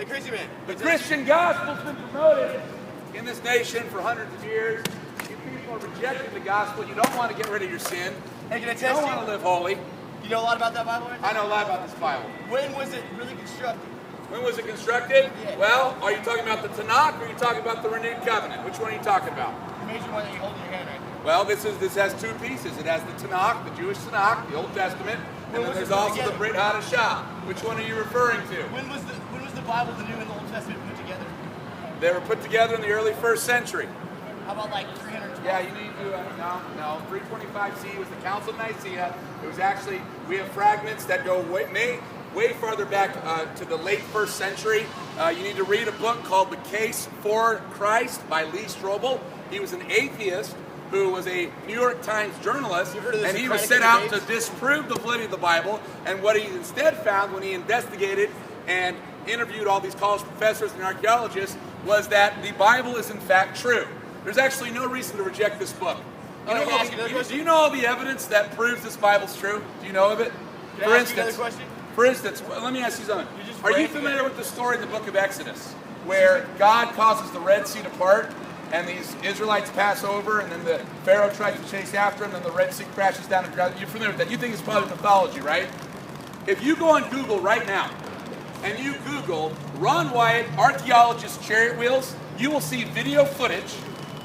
Hey, crazy man. The Christian gospel's been promoted in this nation for hundreds of years. You people are rejecting the gospel. You don't want to get rid of your sin. Hey, can I You test don't you? want to live holy. You know a lot about that Bible right now? I know a lot about this Bible. When was it really constructed? When was it constructed? Yeah. Well, are you talking about the Tanakh or are you talking about the renewed covenant? Which one are you talking about? The major one that you hold in your hand right now. Well, this has two pieces. It has the Tanakh, the Jewish Tanakh, the Old Testament, and then there's also the Brit Hadashah. Which one are you referring to? When was the Bible, the New and the Old Testament, put together? They were put together in the early 1st century. How about like 312? Yeah, you need to, no. 325C was the Council of Nicaea. It was actually, we have fragments that go way farther back to the late 1st century. You need to read a book called The Case for Christ by Lee Strobel. He was an atheist who was a New York Times journalist, and he was set out to disprove the validity of the Bible. And what he instead found when he investigated and interviewed all these college professors and archaeologists was that the Bible is in fact true. There's actually no reason to reject this book. Do you know all the evidence that proves this Bible's true? Do you know of it? For instance, let me ask you something. Are you familiar with the story in the book of Exodus where God causes the Red Sea to part and these Israelites pass over and then the Pharaoh tries to chase after them and then the Red Sea crashes down and ground? You're familiar with that. You think it's probably mythology, right? If you go on Google right now and you Google Ron Wyatt archaeologist chariot wheels, you will see video footage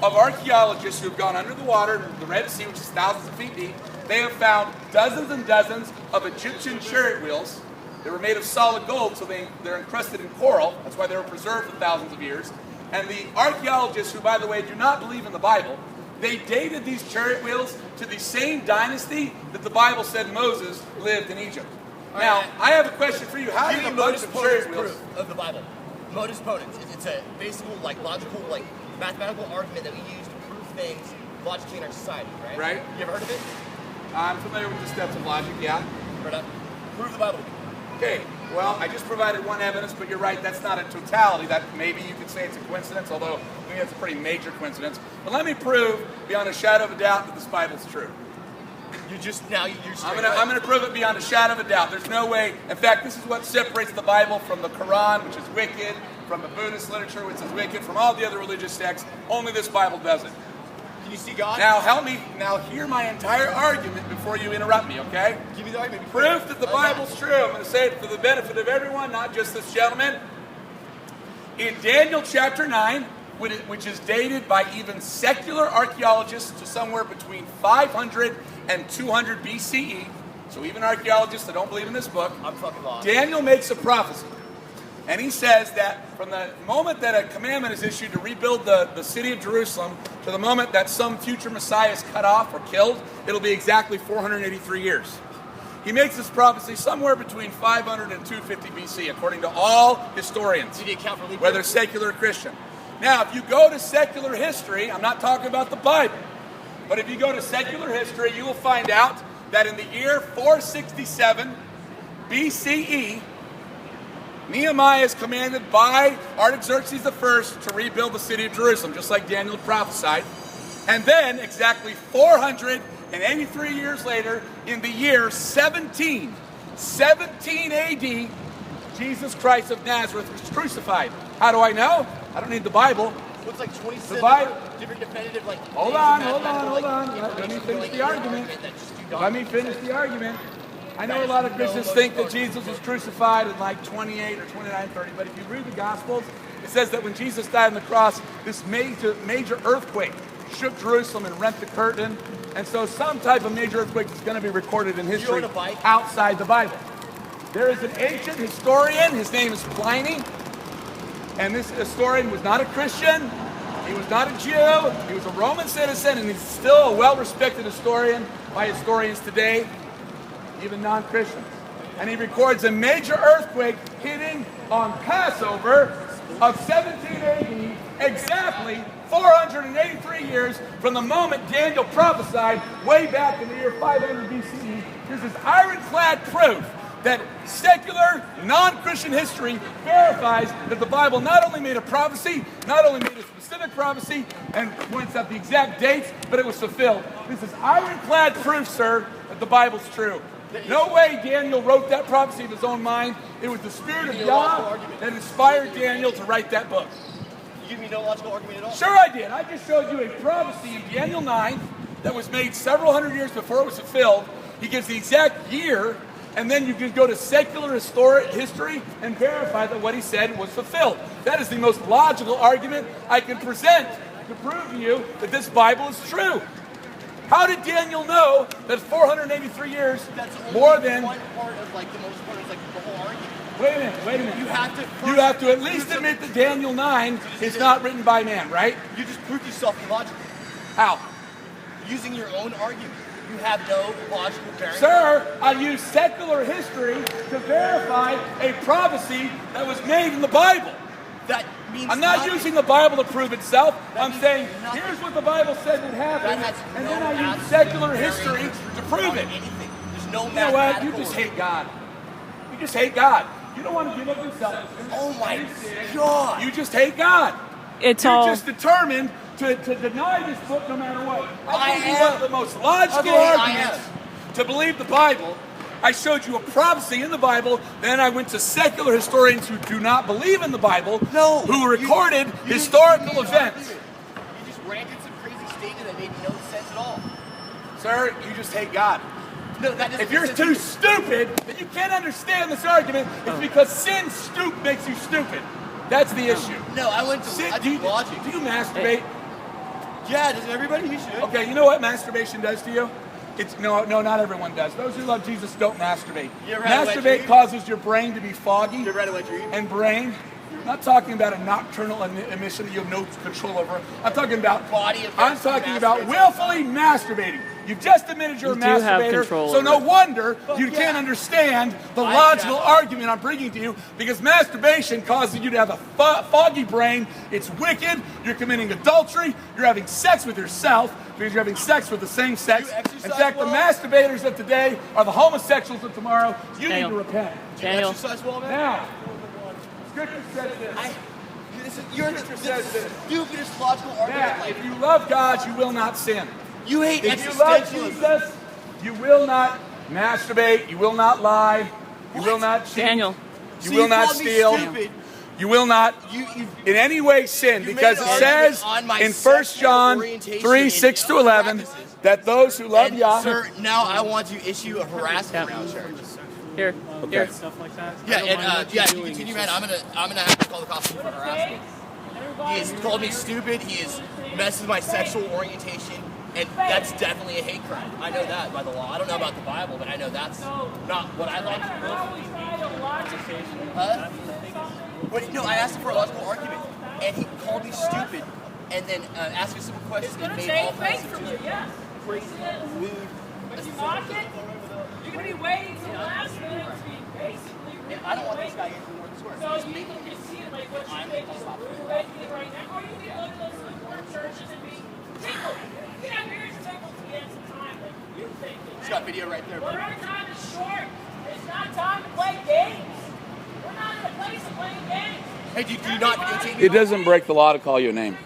of archaeologists who've gone under the water in the Red Sea, which is thousands of feet deep. They have found dozens and dozens of Egyptian chariot wheels. They were made of solid gold, so they're encrusted in coral. That's why they were preserved for thousands of years. And the archaeologists, who, by the way, do not believe in the Bible, they dated these chariot wheels to the same dynasty that the Bible said Moses lived in Egypt. Now, I have a question for you. How do you modus ponens proof of the Bible? Modus ponens. It's a basic, logical, mathematical argument that we use to prove things logically in our society, right? Right. You ever heard of it? I'm familiar with the steps of logic, yeah. Heard of? Prove the Bible. Okay, well, I just provided one evidence, but you're right, that's not a totality. That maybe you could say it's a coincidence, although I think that's a pretty major coincidence. But let me prove, beyond a shadow of a doubt, that this Bible's true. I'm going to prove it beyond a shadow of a doubt. There's no way. In fact, this is what separates the Bible from the Quran, which is wicked, from the Buddhist literature, which is wicked, from all the other religious texts. Only this Bible does it. Can you see God? Now help me. Now hear my entire argument before you interrupt me, okay? Give me the argument. Proof that the Bible's true. I'm going to say it for the benefit of everyone, not just this gentleman. In Daniel chapter 9, which is dated by even secular archaeologists to somewhere between 500 and 200 BCE, so even archaeologists that don't believe in this book, I'm fucking lost. Daniel makes a prophecy. And he says that from the moment that a commandment is issued to rebuild the city of Jerusalem to the moment that some future Messiah is cut off or killed, it'll be exactly 483 years. He makes this prophecy somewhere between 500 and 250 BC, according to all historians, Did he account for whether secular or Christian. Now, if you go to secular history, I'm not talking about the Bible, but if you go to secular history, you will find out that in the year 467 BCE, Nehemiah is commanded by Artaxerxes I to rebuild the city of Jerusalem, just like Daniel prophesied. And then, exactly 483 years later, in the year 17 AD, Jesus Christ of Nazareth was crucified. How do I know? I don't need the Bible. Looks like 27 different definitive, Hold on. Let me finish the argument. I know a lot of Christians think that Jesus was crucified in 28 or 29, 30, but if you read the Gospels, it says that when Jesus died on the cross, this major earthquake shook Jerusalem and rent the curtain, and so some type of major earthquake is going to be recorded in history outside the Bible. There is an ancient historian, his name is Pliny, and this historian was not a Christian, he was not a Jew, he was a Roman citizen, and he's still a well-respected historian by historians today, even non-Christians. And he records a major earthquake hitting on Passover of 17 AD, exactly 483 years from the moment Daniel prophesied way back in the year 500 BCE. This is ironclad proof that secular, non-Christian history verifies that the Bible not only made a prophecy, not only made a specific prophecy and points out the exact dates, but it was fulfilled. This is ironclad proof, sir, that the Bible's true. No way Daniel wrote that prophecy of his own mind. It was the Spirit of God that inspired Daniel to write that book. You give me no logical argument at all? Sure I did. I just showed you a prophecy in Daniel 9 that was made several hundred years before it was fulfilled. He gives the exact year, and then you can go to secular history and verify that what he said was fulfilled. That is the most logical argument I can present to prove to you that this Bible is true. How did Daniel know that 483 years, That's more than... one part of like the most part of like the whole argument. Wait a minute. You have to at least admit that Daniel 9 is not written by man, right? You just proved yourself illogical. How? Using your own argument. You have no logical bearing. Sir, I use secular history to verify a prophecy that was made in the Bible. That means I'm not nothing. using the Bible to prove itself. That I'm means saying, nothing. here's what the Bible said would happen, That has and no then I use absolute secular bearing history to prove it. Anything. There's no You know what? You mathematical just or- hate God. You just hate God. You don't want to give up yourself. Oh my God. You just hate God. It's You're all just determined to deny this book no matter what. I gave you am. one of the most logical Okay, I arguments to believe the Bible. I showed you a prophecy in the Bible. Then I went to secular historians who do not believe in the Bible, No. who recorded You didn't historical give me an events. argument. You just ranted some crazy statement that made no sense at all. Sir, you just hate God. No, that doesn't If you're make too sense. stupid that you can't understand this argument, it's because sin makes you stupid. That's the issue. No, I went to Sin, I do, did logic. do you masturbate? Yeah, doesn't everybody? You should. Okay, you know what masturbation does to you? It's no, not everyone does. Those who love Jesus don't masturbate. You ever had a wet Masturbate dream? causes your brain to be foggy. You ever had a wet dream? And brain. I'm not talking about a nocturnal emission that you have no control over. I'm talking about Body effects I'm of talking about masturbation. willfully masturbating. You've just admitted you're a You do have masturbator, control so over no it. wonder you yeah. can't understand the I logical have- argument I'm bringing to you, because masturbation causes you to have a foggy brain. It's wicked. You're committing adultery. You're having sex with yourself because you're having sex with the same sex. You exercise In fact, well? the masturbators of today are the homosexuals of tomorrow. You need Daniel. to repent. Daniel. Exercise well, man. Now, Scripture says this. You're the says this. stupidest logical argument. That Like, if you love God, you will not sin. you hate If you love existentialism. Jesus, you will not masturbate. You will not lie. You will not cheat. Daniel. You So will not called me steal. stupid. You will not You in any way sin, You because made it an says argument on my in sexual 1 John orientation 3, and 6 to other 11 practices. that those who love And, Yahweh. sir, now I want to issue a harassment Yeah. charge. Here. Here. Stuff like that. Yeah, I don't and mind what yeah, you're if you doing, continue, it's man, I'm gonna have to call the cops for harassment. He has called me stupid. He has messed with my sexual orientation, and that's definitely a hate crime. I know that by the law. I don't know about the Bible, but I know that's not what I like. Huh? But no, I asked him for a logical argument, and he called me stupid, and then asked me some questions and made all kinds of crazy, rude. But you mock it, you're going to be waiting till the last minute to be basically And I don't want this guy in for more than swear. So you can just see like what you think is rude right now, or you can go to those lukewarm churches and be tickled. You can have yours tickled to get some time like you think. He's got video right there, But bro. our time is short. It's not time to play games. We're not in a place of playing games. Hey, do you not videotape me? It doesn't break the law to call you a name.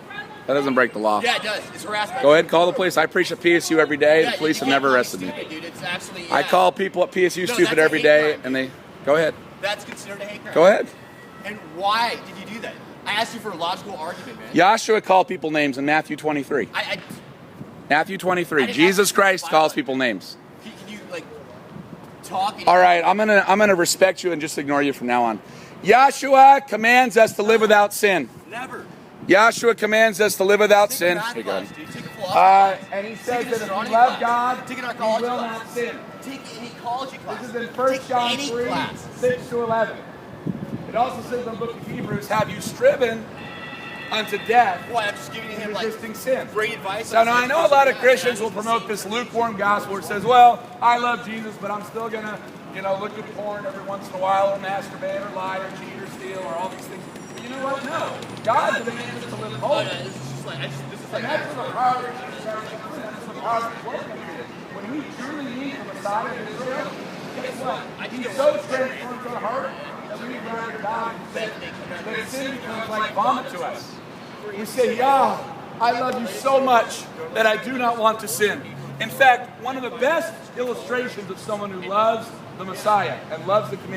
That doesn't break the law. Yeah, it does. It's harassment. Go ahead, call the police. I preach at PSU every day. Yeah, The police you have can't never call me arrested me. stupid, dude. It's actually, I yeah. call people at PSU No, stupid that's a every hate day, crime, and dude. they go ahead. That's considered a hate crime. Go ahead. And why did you do that? I asked you for a logical argument, man. Joshua called people names in Matthew 23. Matthew I 23. didn't Jesus ask you for Christ the calls Bible. people names. Can you like talk? And All right, I'm gonna respect you and just ignore you from now on. Joshua commands us to live without sin. Never. Joshua commands us to live without Take sin. a math Here you class, go. dude. Take a philosophy class. And he Take says an that if you astronomy love class. God, Take an you archaeology will class. not sin. Take an ecology class. This is in 1 Take John any 3, class. 6 to 11. It also says in the book of Hebrews, have you striven unto death, Why? I'm just giving him like resisting sin. great advice. So now I know a lot of Christians will promote this lukewarm gospel where it says, well, I love Jesus, but I'm still going to, look at porn every once in a while, or masturbate, or lie, or cheat, or steal, or all these things. But you know what? No. God demands us to live Oh, holy. no, this is just like this is like. And that's the power of Jesus Christ. That's the power of working. When we truly need the Messiah of Israel, guess what? He's so transformed to our heart that we would rather die than that sin becomes like vomit to us. We say, Yah, I love you so much that I do not want to sin. In fact, one of the best illustrations of someone who loves the Messiah and loves the commandments.